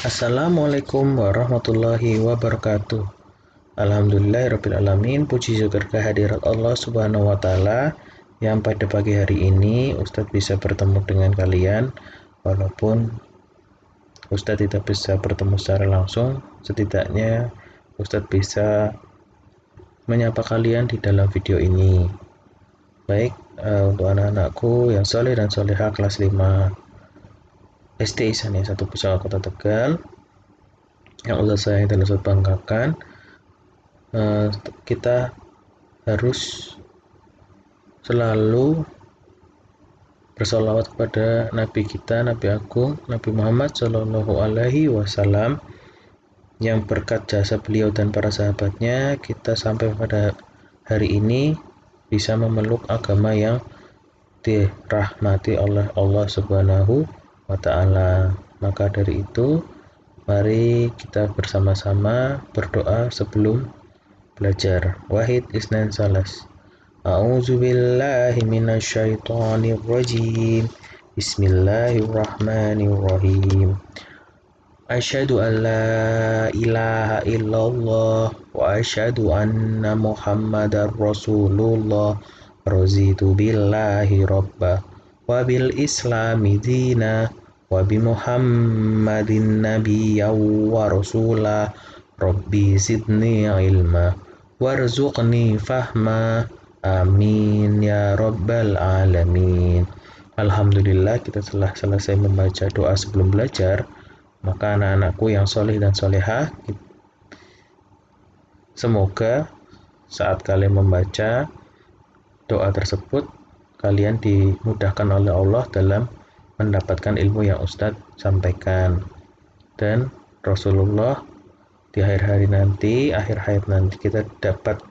Assalamualaikum warahmatullahi wabarakatuh. Alhamdulillahirrabbilalamin. Puji syukur kehadirat Allah subhanahu wa ta'ala yang pada pagi hari ini Ustadz bisa bertemu dengan kalian. Walaupun Ustadz tidak bisa bertemu secara langsung, setidaknya Ustadz bisa menyapa kalian di dalam video ini. Baik, untuk anak-anakku yang soleh dan soleha kelas 5 SD Ihsaniyah 1 Pusaka Kota Tegal yang Ustadz sayang dan Ustadz banggakan, kita harus selalu bersolawat kepada Nabi kita, Nabi Agung, Nabi Muhammad Shallallahu Alaihi Wasallam, yang berkat jasa beliau dan para sahabatnya kita sampai pada hari ini bisa memeluk agama yang dirahmati oleh Allah Subhanahu wa Ta'ala. Maka dari itu, mari kita bersama-sama berdoa sebelum belajar. Wahid Isnan Salas. A'udzubillahi minasyaitonir rajim. Bismillahirrahmanirrahim. Asyhadu an la ilaha illallah wa asyhadu anna Muhammadar Rasulullah. Raditu billahi rabba wa bil islami dina wa bi Muhammadin nabiyya wa rasula. Rabbi zidni ilma warzuqni fahma. Amin ya rabbal alamin. Alhamdulillah, kita telah selesai membaca doa sebelum belajar. Maka anak-anakku yang soleh dan soleha, semoga saat kalian membaca doa tersebut, kalian dimudahkan oleh Allah dalam mendapatkan ilmu yang Ustadz sampaikan. Dan Rasulullah di akhir hayat nanti kita dapat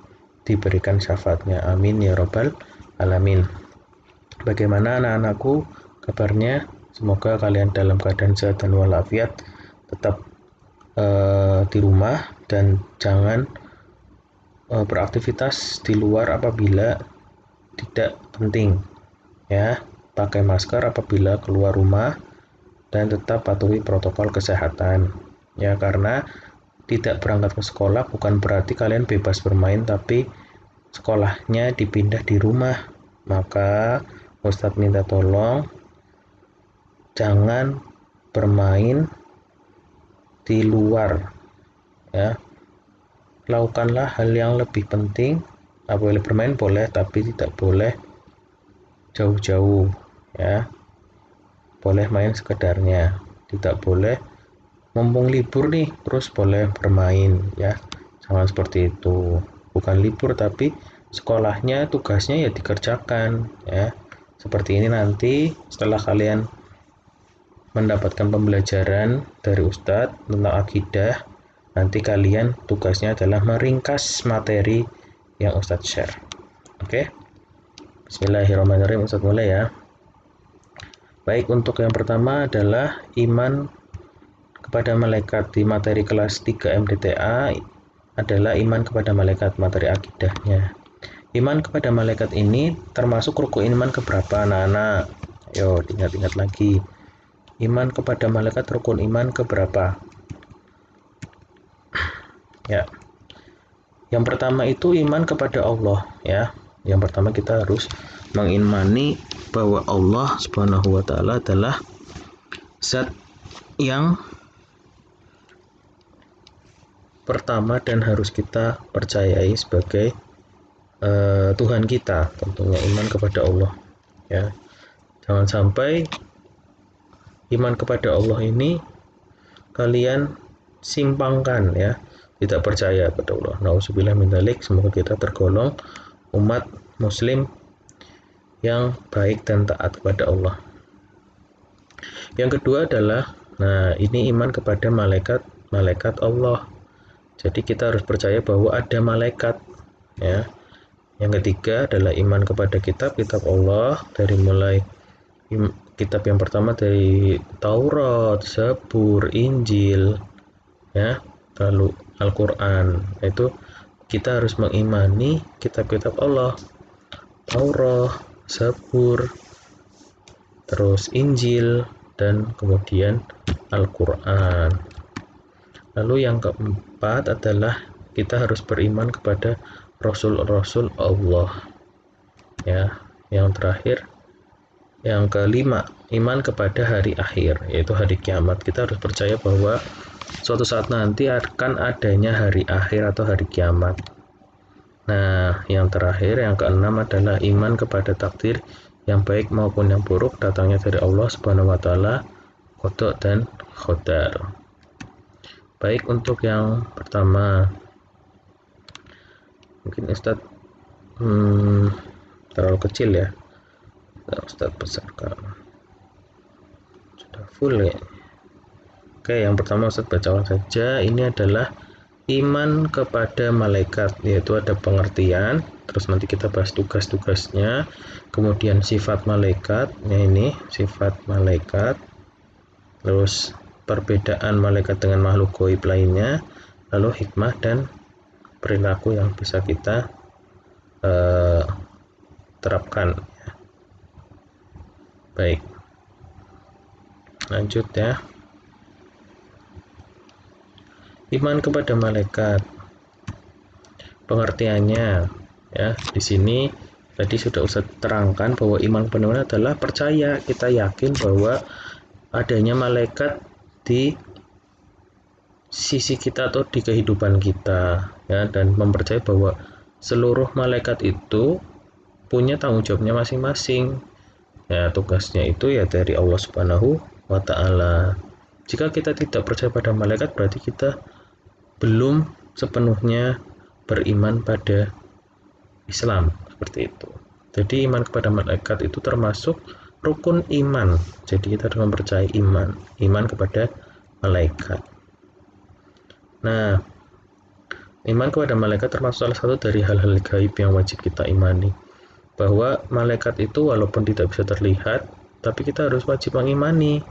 diberikan syafaatnya. Amin ya rabbal alamin. Bagaimana anak-anakku kabarnya? Semoga kalian dalam keadaan sehat dan walafiat, tetap di rumah dan jangan beraktivitas di luar apabila tidak penting, ya. Pakai masker apabila keluar rumah dan tetap patuhi protokol kesehatan, ya, karena tidak berangkat ke sekolah bukan berarti kalian bebas bermain, tapi sekolahnya dipindah di rumah. Maka Ustadz minta tolong jangan bermain di luar, ya. Lakukanlah hal yang lebih penting. Boleh bermain boleh, tapi tidak boleh jauh-jauh, ya. Boleh main sekedarnya, tidak boleh mumpung libur nih terus boleh bermain, ya. Jangan seperti itu. Bukan libur tapi sekolahnya tugasnya ya dikerjakan, ya. Seperti ini nanti setelah kalian mendapatkan pembelajaran dari Ustadz tentang akidah, nanti kalian tugasnya adalah meringkas materi yang Ustadz share. Oke? Bismillahirrahmanirrahim. Ustadz mulai, ya. Baik, untuk yang pertama adalah iman kepada malaikat. Di materi kelas 3 MDTA adalah iman kepada malaikat, materi akidahnya. Iman kepada malaikat ini termasuk rukun iman keberapa, anak-anak? Ayo ingat-ingat lagi. Iman kepada malaikat rukun iman keberapa? Ya. Yang pertama itu iman kepada Allah, ya. Yang pertama kita harus mengimani bahwa Allah Subhanahu wa Ta'ala adalah zat yang pertama dan harus kita percayai sebagai Tuhan kita. Tentunya iman kepada Allah, ya. Jangan sampai iman kepada Allah ini kalian simpangkan, ya. Tidak percaya kepada Allah. Nauzubillah min dzalik. Semoga kita tergolong umat muslim yang baik dan taat kepada Allah. Yang kedua adalah, ini iman kepada malaikat Allah. Jadi kita harus percaya bahwa ada malaikat, ya. Yang ketiga adalah iman kepada kitab Allah, dari mulai kitab yang pertama dari Taurat, Zabur, Injil, ya, lalu Al-Quran. Itu kita harus mengimani kitab-kitab Allah, Taurat, Zabur, terus Injil, dan kemudian Al-Quran. Lalu yang keempat adalah kita harus beriman kepada Rasul-Rasul Allah. Ya, yang terakhir, yang kelima, iman kepada hari akhir, yaitu hari kiamat. Kita harus percaya bahwa suatu saat nanti akan adanya hari akhir atau hari kiamat. Nah, yang terakhir, yang keenam adalah iman kepada takdir yang baik maupun yang buruk datangnya dari Allah Subhanahu wa taala, qada dan qadar. Baik, untuk yang pertama, mungkin Ustadz terlalu kecil ya. Ustadz besarkan. Sudah full ya. Oke, yang pertama Ustadz bacakan saja. Ini adalah iman kepada malaikat, yaitu ada pengertian, terus nanti kita bahas tugas-tugasnya, kemudian sifat malaikat. Nah, ini sifat malaikat, terus perbedaan malaikat dengan makhluk gaib lainnya, lalu hikmah dan perilaku yang bisa kita terapkan. Baik, lanjut ya. Iman kepada malaikat, pengertiannya ya, di sini tadi sudah Ustaz terangkan bahwa iman benar adalah percaya, kita yakin bahwa adanya malaikat di sisi kita atau di kehidupan kita ya, dan mempercayai bahwa seluruh malaikat itu punya tanggung jawabnya masing-masing ya, tugasnya itu ya dari Allah Subhanahu wa taala. Jika kita tidak percaya pada malaikat, berarti kita belum sepenuhnya beriman pada Islam, seperti itu. Jadi iman kepada malaikat itu termasuk rukun iman. Jadi kita harus mempercayai iman kepada malaikat. Nah, iman kepada malaikat termasuk salah satu dari hal-hal gaib yang wajib kita imani. Bahwa malaikat itu walaupun tidak bisa terlihat, tapi kita harus wajib mengimani.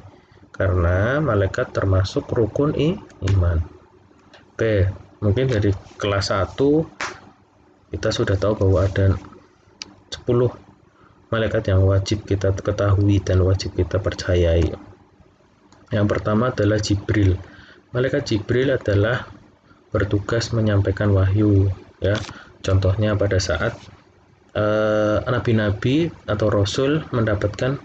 Karena malaikat termasuk rukun iman. Oke, mungkin dari kelas 1 kita sudah tahu bahwa ada 10 malaikat yang wajib kita ketahui dan wajib kita percayai. Yang pertama adalah Jibril. Malaikat Jibril adalah bertugas menyampaikan wahyu ya. Contohnya pada saat nabi-nabi atau rasul mendapatkan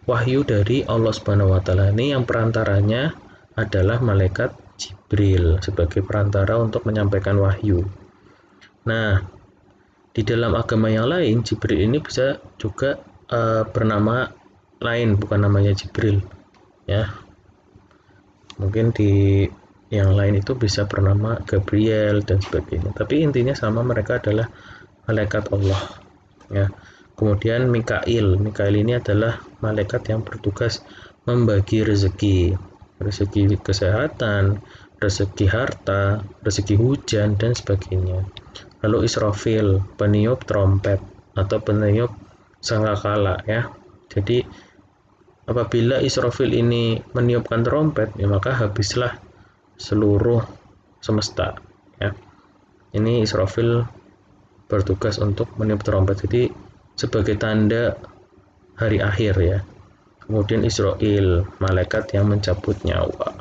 wahyu dari Allah Subhanahu wa taala. Ini yang perantaranya adalah malaikat Jibril sebagai perantara untuk menyampaikan wahyu. Nah, di dalam agama yang lain Jibril ini bisa juga bernama lain, bukan namanya Jibril ya. Mungkin di yang lain itu bisa bernama Gabriel dan sebagainya, tapi intinya sama, mereka adalah malaikat Allah ya. Kemudian Mikail ini adalah malaikat yang bertugas membagi rezeki kesehatan, rezeki harta, rezeki hujan dan sebagainya. Lalu Israfil, peniup trompet atau peniup sangkakala ya. Jadi apabila Israfil ini meniupkan trompet, ya maka habislah seluruh semesta ya. Ini Israfil bertugas untuk meniup trompet, jadi sebagai tanda hari akhir ya. Kemudian Israel, malaikat yang mencabut nyawa.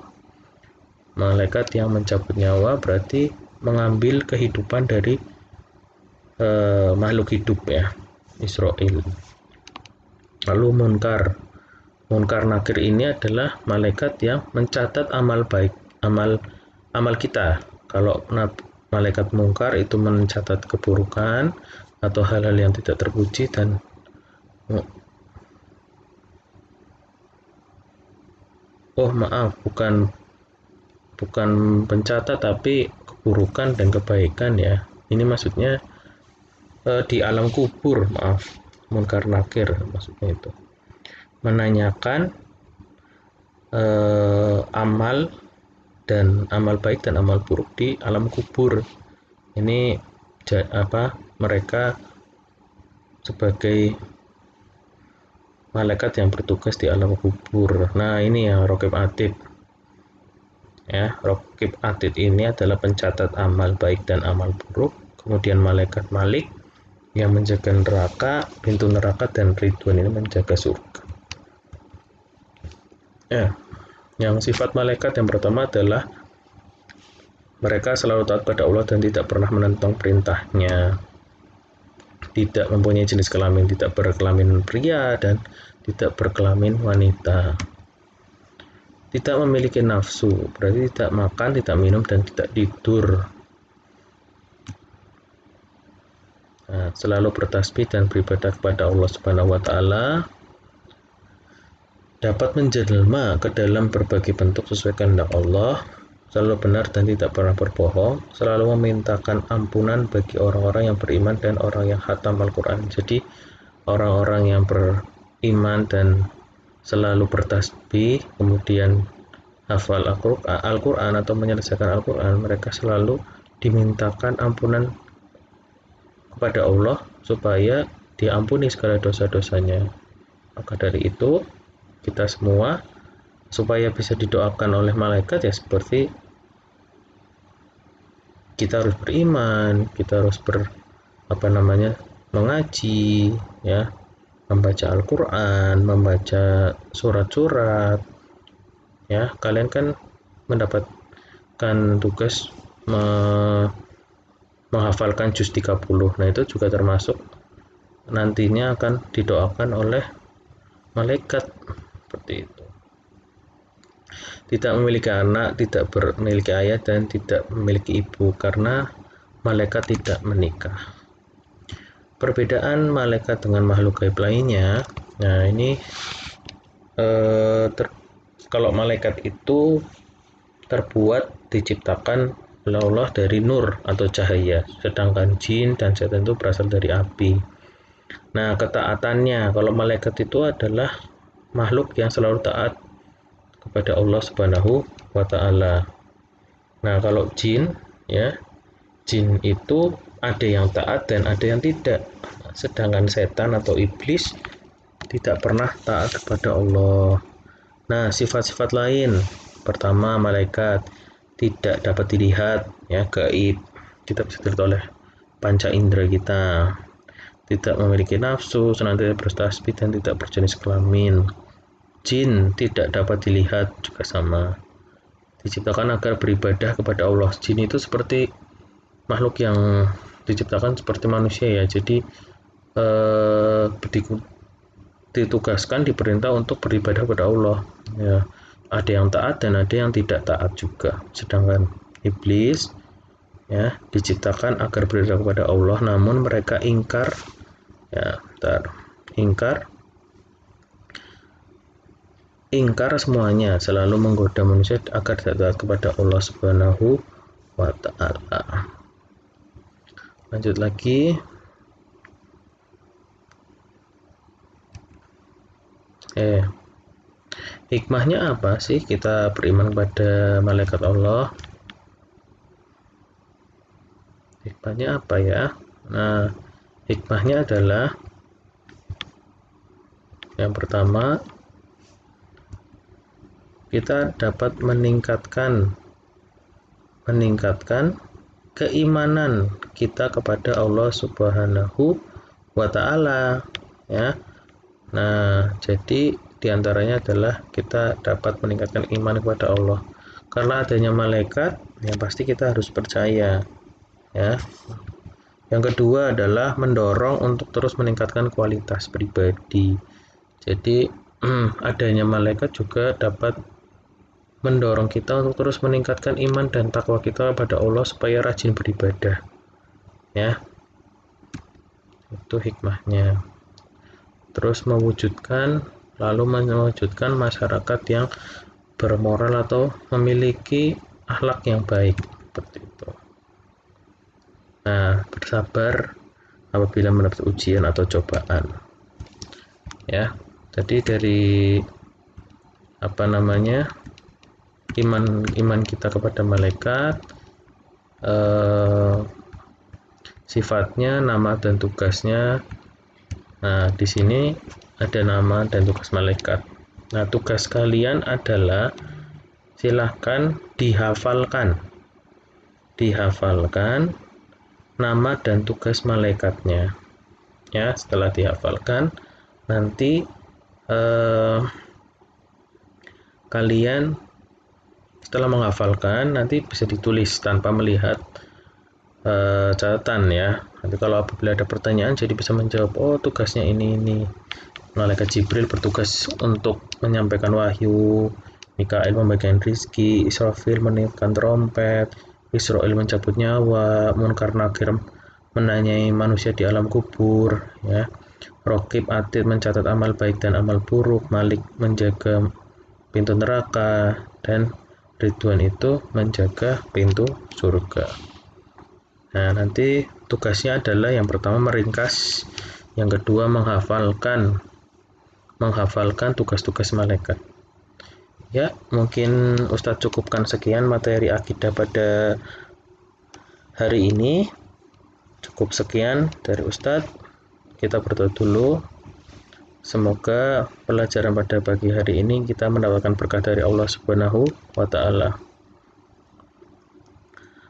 Malaikat yang mencabut nyawa berarti mengambil kehidupan dari makhluk hidup ya, Israel. Lalu Munkar Nakir ini adalah malaikat yang mencatat amal baik, amal kita. Kalau malaikat Munkar itu mencatat keburukan atau hal-hal yang tidak terpuji, dan bukan pencatat tapi keburukan dan kebaikan ya. Ini maksudnya di alam kubur, Munkar Nakir maksudnya itu. Menanyakan amal baik dan amal buruk di alam kubur. Ini mereka sebagai malaikat yang bertugas di alam kubur. Nah, ini yang Raqib Atid. Ya, Raqib Atid ini adalah pencatat amal baik dan amal buruk. Kemudian malaikat Malik yang menjaga neraka, pintu neraka, dan Ridwan ini menjaga surga. Ya, yang sifat malaikat yang pertama adalah Mereka selalu taat pada Allah dan tidak pernah menentang perintahnya. Tidak mempunyai jenis kelamin, tidak berkelamin pria dan tidak berkelamin wanita. Tidak memiliki nafsu, berarti tidak makan, tidak minum, dan tidak tidur. Nah, selalu bertasbih dan beribadah kepada Allah Subhanahu wa taala. Dapat menjelma ke dalam berbagai bentuk sesuai kehendak Allah, selalu benar dan tidak pernah berbohong, selalu memintakan ampunan bagi orang-orang yang beriman dan orang yang khatam Al-Quran. Jadi orang-orang yang beriman dan selalu bertasbih, kemudian hafal Al-Quran atau menyelesaikan Al-Quran, mereka selalu dimintakan ampunan kepada Allah supaya diampuni segala dosa-dosanya. Maka dari itu kita semua supaya bisa didoakan oleh malaikat ya seperti kita harus beriman, kita harus mengaji, ya, membaca Al-Quran, membaca surat-surat, ya. Kalian kan mendapatkan tugas menghafalkan juz 30. Nah, itu juga termasuk nantinya akan didoakan oleh malaikat seperti itu. Tidak memiliki anak, tidak memiliki ayah, dan tidak memiliki ibu karena malaikat tidak menikah. Perbedaan malaikat dengan makhluk gaib lainnya, nah ini kalau malaikat itu diciptakan oleh Allah dari nur atau cahaya, sedangkan jin dan setan itu berasal dari api. Nah, ketaatannya, kalau malaikat itu adalah makhluk yang selalu taat kepada Allah Subhanahu wa taala. Nah, kalau jin, ya, jin itu ada yang taat dan ada yang tidak. Sedangkan setan atau iblis tidak pernah taat kepada Allah. Nah, sifat-sifat lain. Pertama, malaikat tidak dapat dilihat, ya, gaib. Tidak bisa dilihat oleh panca indera kita. Tidak memiliki nafsu, senantiasa bertasbih dan tidak berjenis kelamin. Jin tidak dapat dilihat, juga sama. Diciptakan agar beribadah kepada Allah. Jin itu seperti makhluk yang diciptakan seperti manusia, ya. Jadi ditugaskan, diperintah untuk beribadah kepada Allah, ya. Ada yang taat dan ada yang tidak taat juga. Sedangkan iblis, ya, diciptakan agar beribadah kepada Allah, namun mereka ingkar, ya, ingkar semuanya, selalu menggoda manusia agar tidak taat kepada Allah Subhanahu wa taala. Lanjut lagi. Hikmahnya apa sih kita beriman kepada malaikat Allah? Hikmahnya apa ya? Nah, hikmahnya adalah yang pertama, kita dapat meningkatkan keimanan kita kepada Allah Subhanahu wa taala, ya. Nah, jadi diantaranya adalah kita dapat meningkatkan iman kepada Allah. Karena adanya malaikat, ya pasti kita harus percaya, ya. Yang kedua adalah mendorong untuk terus meningkatkan kualitas pribadi. Jadi adanya malaikat juga dapat mendorong kita untuk terus meningkatkan iman dan takwa kita pada Allah supaya rajin beribadah, ya. Itu hikmahnya. Terus mewujudkan masyarakat yang bermoral atau memiliki akhlak yang baik, seperti itu. Nah, bersabar apabila mendapat ujian atau cobaan, ya. Jadi dari iman kita kepada malaikat, sifatnya, nama dan tugasnya. Nah, di sini ada nama dan tugas malaikat. Nah, tugas kalian adalah silahkan dihafalkan nama dan tugas malaikatnya, ya. Setelah dihafalkan, nanti kalian Setelah menghafalkan, nanti bisa ditulis tanpa melihat catatan ya. Nanti kalau apabila ada pertanyaan, jadi bisa menjawab, oh tugasnya ini. Malaikat Jibril bertugas untuk menyampaikan wahyu, Mikail membagikan rizki, Israfil meniupkan trompet, Israel mencabut nyawa, Munkar Nakir menanyai manusia di alam kubur, ya. Rokib Atid mencatat amal baik dan amal buruk, Malik menjaga pintu neraka, dan Ridwan itu menjaga pintu surga. Nah, nanti tugasnya adalah yang pertama meringkas, yang kedua menghafalkan tugas-tugas malaikat. Ya, mungkin Ustadz cukupkan sekian materi akidah pada hari ini. Cukup sekian dari Ustadz. Kita berdoa dulu. Semoga pelajaran pada pagi hari ini kita mendapatkan berkah dari Allah Subhanahu wa taala.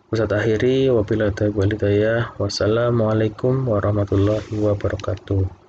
Ustadz akhiri wabillahi taufiq wal hidayah. Wassalamualaikum warahmatullahi wabarakatuh.